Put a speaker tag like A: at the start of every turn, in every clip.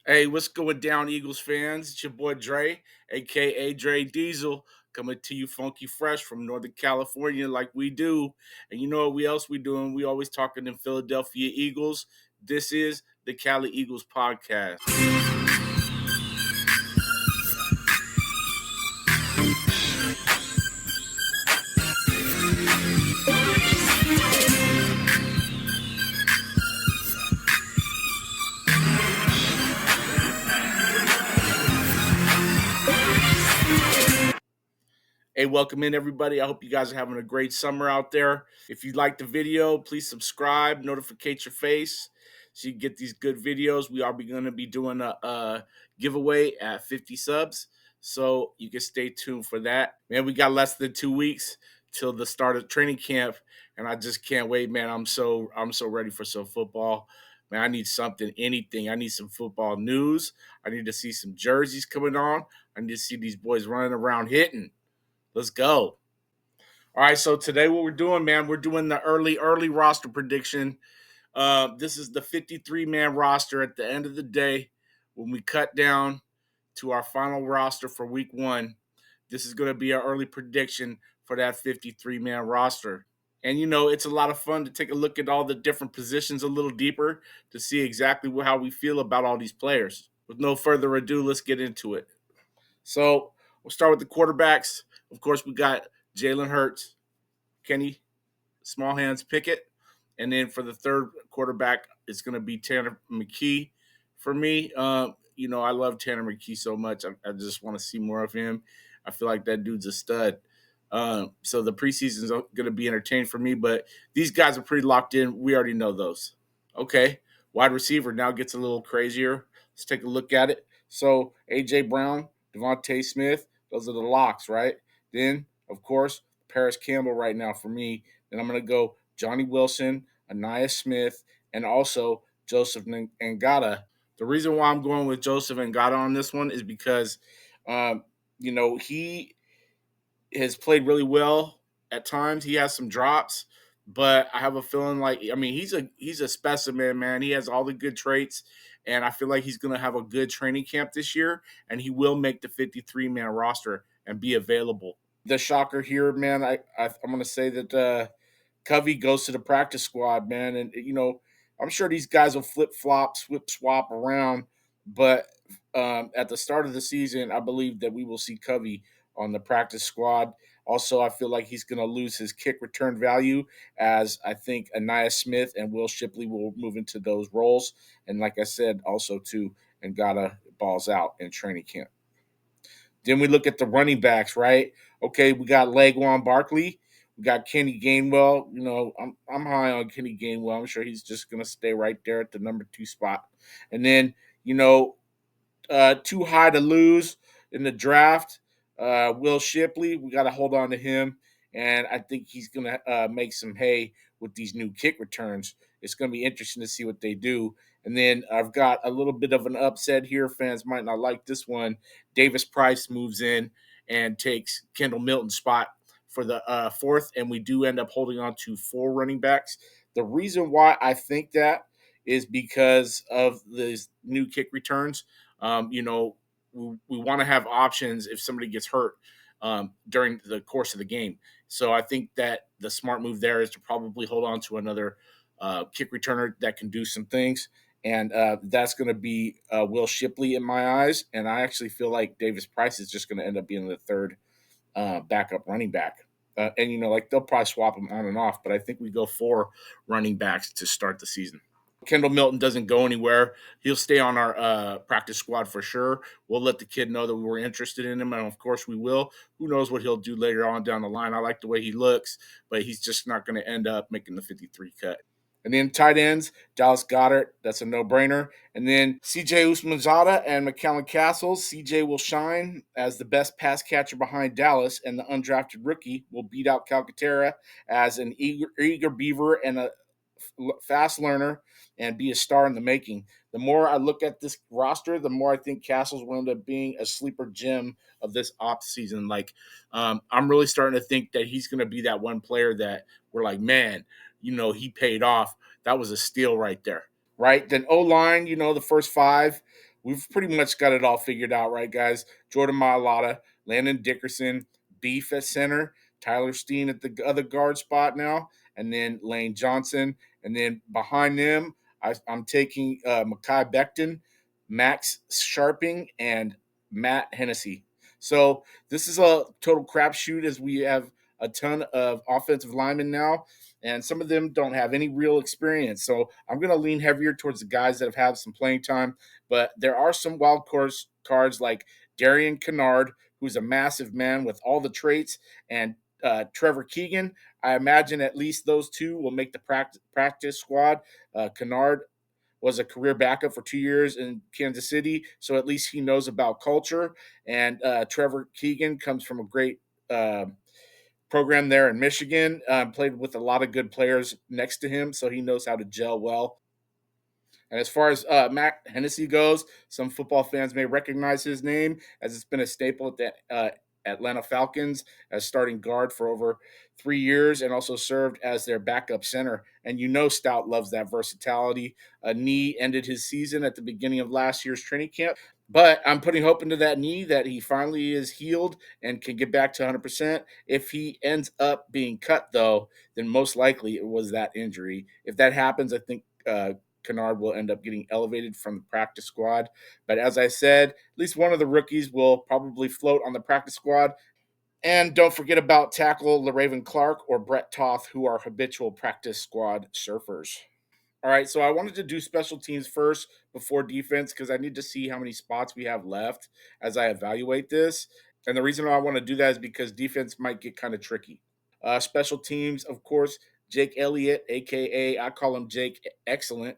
A: Hey, what's going down, Eagles fans? It's your boy Dre, aka Dre Diesel, coming to you funky fresh from Northern California, like we do. And you know what we doing? We always talking in Philadelphia Eagles. This is the Cali Eagles podcast. Hey, welcome in everybody. I hope you guys are having a great summer out there. If you like the video, please subscribe, notificate your face so you get these good videos. We are going to be doing a giveaway at 50 subs, so you can stay tuned for that. Man, we got less than 2 weeks till the start of training camp, and I just can't wait, man. I'm so ready for some football. Man, I need something, anything. I need some football news. I need to see some jerseys coming on. I need to see these boys running around hitting. Let's go. All right, so today what we're doing, man, we're doing the early roster prediction. This is the 53-man roster at the end of the day when we cut down to our final roster for week 1. This is going to be our early prediction for that 53-man roster. And you know, it's a lot of fun to take a look at all the different positions a little deeper to see exactly how we feel about all these players. With no further ado, let's get into it. So we'll start with the quarterbacks. Of course, we got Jalen Hurts, Kenny Small Hands Pickett. And then for the third quarterback, it's going to be Tanner McKee. For me, I love Tanner McKee so much. I just want to see more of him. I feel like that dude's a stud. So the preseason is going to be entertaining for me, but these guys are pretty locked in. We already know those. Okay, wide receiver now gets a little crazier. Let's take a look at it. So A.J. Brown, Devontae Smith, those are the locks, right? Then, of course, Paris Campbell right now for me. Then I'm going to go Johnny Wilson, Anaya Smith, and also Joseph Ngata. The reason why I'm going with Joseph Ngata on this one is because, he has played really well at times. He has some drops, but I have a feeling like he's a specimen, man. He has all the good traits, and I feel like he's going to have a good training camp this year, and he will make the 53-man roster and be available. The shocker here, man, I'm going to say that Covey goes to the practice squad, man, and I'm sure these guys will flip flop, swap around, but at the start of the season, I believe that we will see Covey on the practice squad. Also, I feel like he's going to lose his kick return value, as I think Anaya Smith and Will Shipley will move into those roles. And like I said, also too, Ngata balls out in training camp. Then we look at the running backs, right? Okay, we got Le'Veon Barkley. We got Kenny Gainwell. I'm high on Kenny Gainwell. I'm sure he's just going to stay right there at the number 2 spot. And then, too high to lose in the draft. Will Shipley, we got to hold on to him, and I think he's going to make some hay with these new kick returns. It's going to be interesting to see what they do. And then I've got a little bit of an upset here. Fans might not like this one. Davis Price moves in and takes Kendall Milton's spot for the fourth, and we do end up holding on to 4 running backs. The reason why I think that is because of these new kick returns. We want to have options if somebody gets hurt during the course of the game. So I think that the smart move there is to probably hold on to another kick returner that can do some things. And that's going to be Will Shipley in my eyes. And I actually feel like Davis Price is just going to end up being the third backup running back. They'll probably swap them on and off, but I think we go 4 running backs to start the season. Kendall Milton doesn't go anywhere. He'll stay on our practice squad for sure. We'll let the kid know that we were interested in him, and of course we will. Who knows what he'll do later on down the line. I like the way he looks, but he's just not going to end up making the 53 cut. And then tight ends, Dallas Goedert, that's a no-brainer. And then CJ Usmanzada and McCallum Castles. CJ will shine as the best pass catcher behind Dallas, and the undrafted rookie will beat out Calcaterra as an eager beaver and a fast learner and be a star in the making. The more I look at this roster, the more I think Castles will end up being a sleeper gem of this off season. I'm really starting to think that he's going to be that one player that we're like, man, he paid off. That was a steal right there. Right. Then O line, the first 5. we've pretty much got it all figured out, right, guys? Jordan Mailata, Landon Dickerson, Beef at center, Tyler Steen at the other guard spot now, and then Lane Johnson. And then behind them, I'm taking Makai Becton, Max Sharping, and Matt Hennessy. So this is a total crapshoot as we have a ton of offensive linemen now, and some of them don't have any real experience. So I'm going to lean heavier towards the guys that have had some playing time. But there are some wild cards like Darian Kennard, who's a massive man with all the traits, and Trevor Keegan. I imagine at least those two will make the practice squad. Kennard was a career backup for 2 years in Kansas City, so at least he knows about culture. And Trevor Keegan comes from a great program there in Michigan. Played with a lot of good players next to him, so he knows how to gel well. And as far as Matt Hennessy goes, some football fans may recognize his name as it's been a staple at the Atlanta Falcons as starting guard for over 3 years and also served as their backup center. And you know Stout loves that versatility. A knee ended his season at the beginning of last year's training camp. But I'm putting hope into that knee that he finally is healed and can get back to 100%. If he ends up being cut, though, then most likely it was that injury. If that happens, I think Kennard will end up getting elevated from the practice squad. But as I said, at least one of the rookies will probably float on the practice squad. And don't forget about tackle LaRaven Clark or Brett Toth, who are habitual practice squad surfers. All right, so I wanted to do special teams first before defense because I need to see how many spots we have left as I evaluate this. And the reason why I want to do that is because defense might get kind of tricky. Special teams, of course, Jake Elliott, aka I call him Jake Excellent.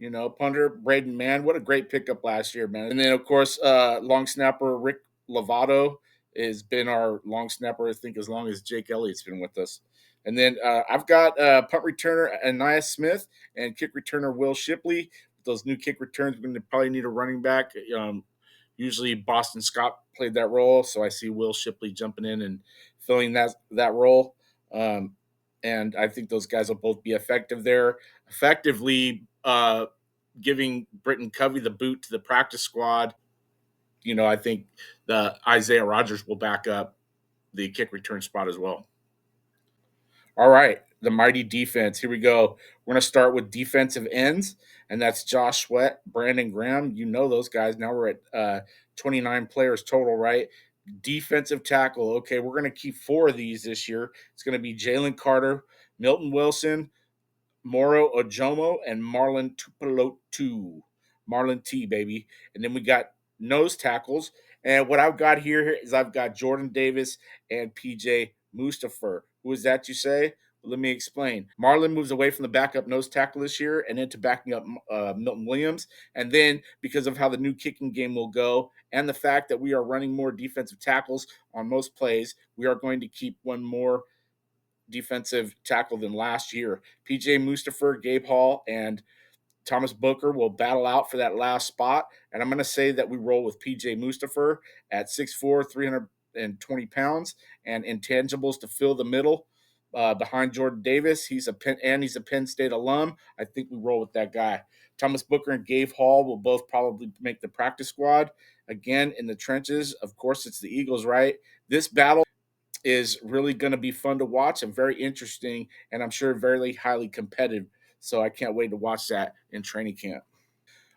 A: You know, punter Braden Mann, what a great pickup last year, man. And then of course, long snapper Rick Lovato has been our long snapper, I think, as long as Jake Elliott's been with us. And then I've got punt returner Anais Smith and kick returner Will Shipley. With those new kick returns, we're going to probably need a running back. Usually Boston Scott played that role, so I see Will Shipley jumping in and filling that role. Um, and I think those guys will both be effective there. Effectively giving Britton Covey the boot to the practice squad. You know, I think the Isaiah Rogers will back up the kick return spot as well. All right, the mighty defense. Here we go. We're going to start with defensive ends, and that's Josh Sweat, Brandon Graham. You know those guys. Now we're at 29 players total, right? Defensive tackle. Okay, we're going to keep four of these this year. It's going to be Jalen Carter, Milton Wilson, Moro Ojomo, and Marlon Tupelotu. Marlon T, baby. And then we got nose tackles. And what I've got here is I've got Jordan Davis and PJ Mustafer. Who is that, you say? Well, let me explain. Marlon moves away from the backup nose tackle this year and into backing up Milton Williams. And then, because of how the new kicking game will go and the fact that we are running more defensive tackles on most plays, we are going to keep one more defensive tackle than last year. PJ Mustafer, Gabe Hall, and Thomas Booker will battle out for that last spot. And I'm going to say that we roll with PJ Mustafer at 6'4, 320 pounds, and intangibles to fill the middle. Behind Jordan Davis, he's a Penn State alum. I think we roll with that guy. Thomas Booker and Gabe Hall will both probably make the practice squad. Again, in the trenches, of course, it's the Eagles, right? This battle is really going to be fun to watch and very interesting, and I'm sure very highly competitive. So I can't wait to watch that in training camp.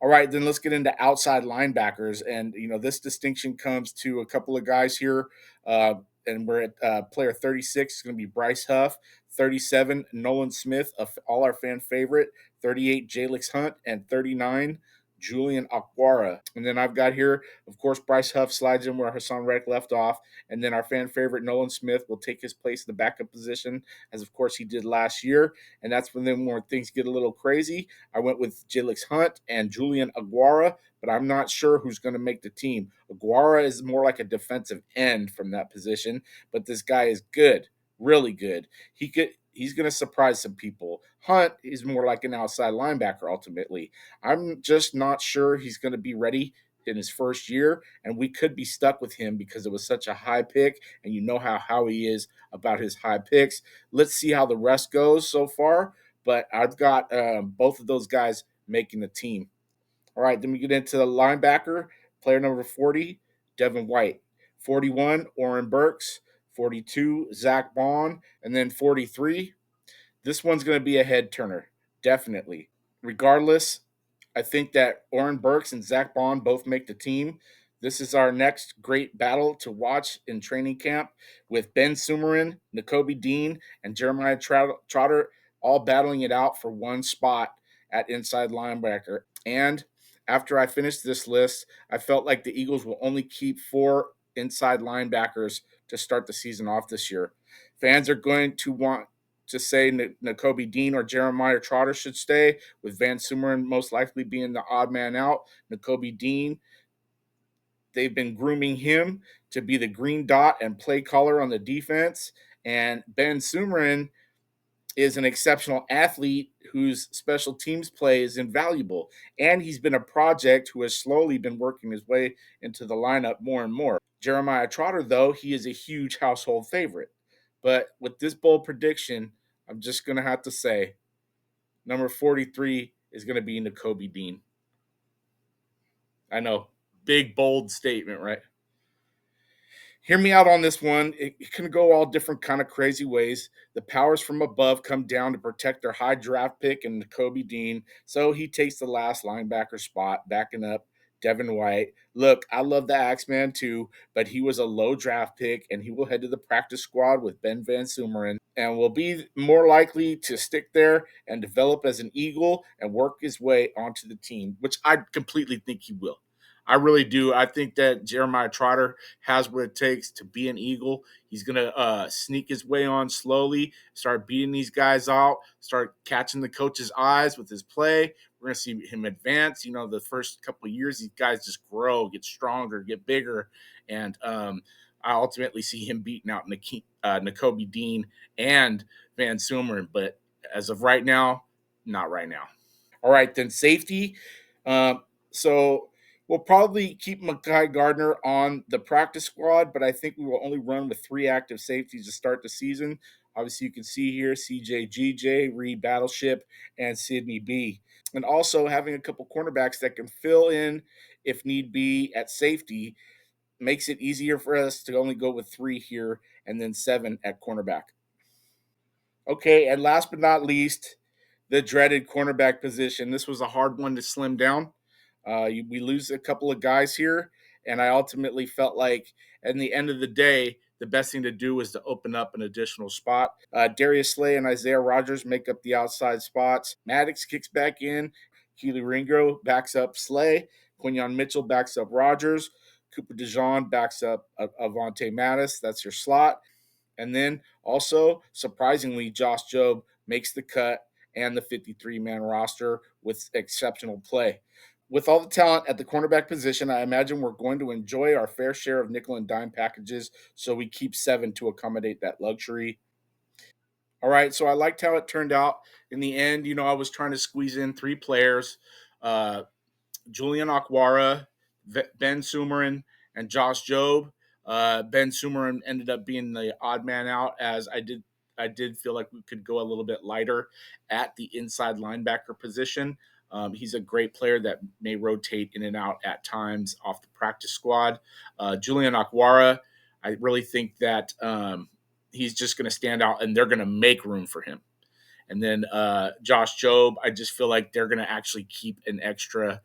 A: All right, then let's get into outside linebackers. And, you know, this distinction comes to a couple of guys here. And we're at player 36, it's going to be Bryce Huff. 37, Nolan Smith, all our fan favorite. 38, Jalix Hunt. And 39, Julian Okwara. And then I've got here, of course, Bryce Huff slides in where Hassan Reddick left off. And then our fan favorite, Nolan Smith, will take his place in the backup position, as of course he did last year. And that's when things get a little crazy. I went with Jalix Hunt and Julian Okwara, but I'm not sure who's going to make the team. Okwara is more like a defensive end from that position, but this guy is good, really good. He's going to surprise some people. Hunt is more like an outside linebacker ultimately. I'm just not sure he's going to be ready in his first year, and we could be stuck with him because it was such a high pick, and you know how he is about his high picks. Let's see how the rest goes so far, but I've got both of those guys making the team. All right, then we get into the linebacker, player number 40, Devin White. 41, Oren Burks. 42, Zach Bond. And then 43, this one's going to be a head turner, definitely. Regardless, I think that Oren Burks and Zach Bond both make the team. This is our next great battle to watch in training camp with Ben Sumerin, N'Kobe Dean, and Jeremiah Trotter all battling it out for one spot at inside linebacker. And after I finished this list, I felt like the Eagles will only keep 4 inside linebackers to start the season off this year. Fans are going to want to say N'Kobe Dean or Jeremiah Trotter should stay, with Van Sumeren most likely being the odd man out. N'Kobe Dean, they've been grooming him to be the green dot and play caller on the defense. And Ben Sumeren is an exceptional athlete whose special teams play is invaluable. And he's been a project who has slowly been working his way into the lineup more and more. Jeremiah Trotter, though, he is a huge household favorite. But with this bold prediction, I'm just going to have to say number 43 is going to be N'Kobe Dean. I know, big, bold statement, right? Hear me out on this one. It can go all different kind of crazy ways. The powers from above come down to protect their high draft pick and N'Kobe Dean, so he takes the last linebacker spot, backing up Devin White. Look, I love the Axeman too, but he was a low draft pick, and he will head to the practice squad with Ben Van Sumeren and will be more likely to stick there and develop as an Eagle and work his way onto the team, which I completely think he will. I really do. I think that Jeremiah Trotter has what it takes to be an Eagle. He's going to sneak his way on slowly, start beating these guys out, start catching the coach's eyes with his play. We're going to see him advance. You know, the first couple of years, these guys just grow, get stronger, get bigger. And I ultimately see him beating out N'Kobe Dean and Van Sumeren. But as of right now, not right now. All right, then safety. So we'll probably keep Mekhi Gardner on the practice squad, but I think we will only run with 3 active safeties to start the season. Obviously, you can see here CJ GJ, Reed Battleship, and Sydney B. And also having a couple cornerbacks that can fill in if need be at safety makes it easier for us to only go with 3 here and then 7 at cornerback. Okay, and last but not least, the dreaded cornerback position. This was a hard one to slim down. We lose a couple of guys here, and I ultimately felt like, at the end of the day, the best thing to do was to open up an additional spot. Darius Slay and Isaiah Rogers make up the outside spots. Maddox kicks back in. Keely Ringo backs up Slay. Quinyon Mitchell backs up Rogers. Cooper DeJean backs up Avante Mattis. That's your slot. And then also, surprisingly, Josh Jobe makes the cut and the 53-man roster with exceptional play. With all the talent at the cornerback position, I imagine we're going to enjoy our fair share of nickel and dime packages, so we keep 7 to accommodate that luxury. All right, so I liked how it turned out in the end. You know, I was trying to squeeze in 3 players. Julian Okwara, Ben Sumerin, and Josh Jobe. Ben Sumerin ended up being the odd man out, as I did feel like we could go a little bit lighter at the inside linebacker position. He's a great player that may rotate in and out at times off the practice squad. Julian Okwara, I really think that he's just going to stand out, and they're going to make room for him. And then Josh Jobe, I just feel like they're going to actually keep an extra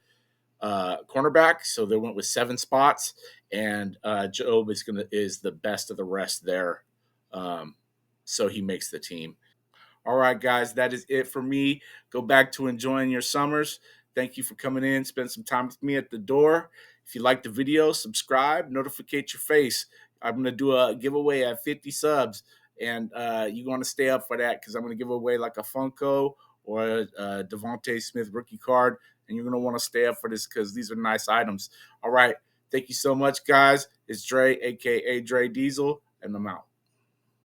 A: cornerback, so they went with 7 spots, and Jobe is the best of the rest there, so he makes the team. All right, guys, that is it for me. Go back to enjoying your summers. Thank you for coming in, spend some time with me at the door. If you like the video, subscribe, notificate your face. I'm going to do a giveaway at 50 subs, and you want to stay up for that, because I'm going to give away like a Funko or a Devontae Smith rookie card, and you're going to want to stay up for this because these are nice items. All right, thank you so much, guys. It's Dre, a.k.a. Dre Diesel, and I'm out.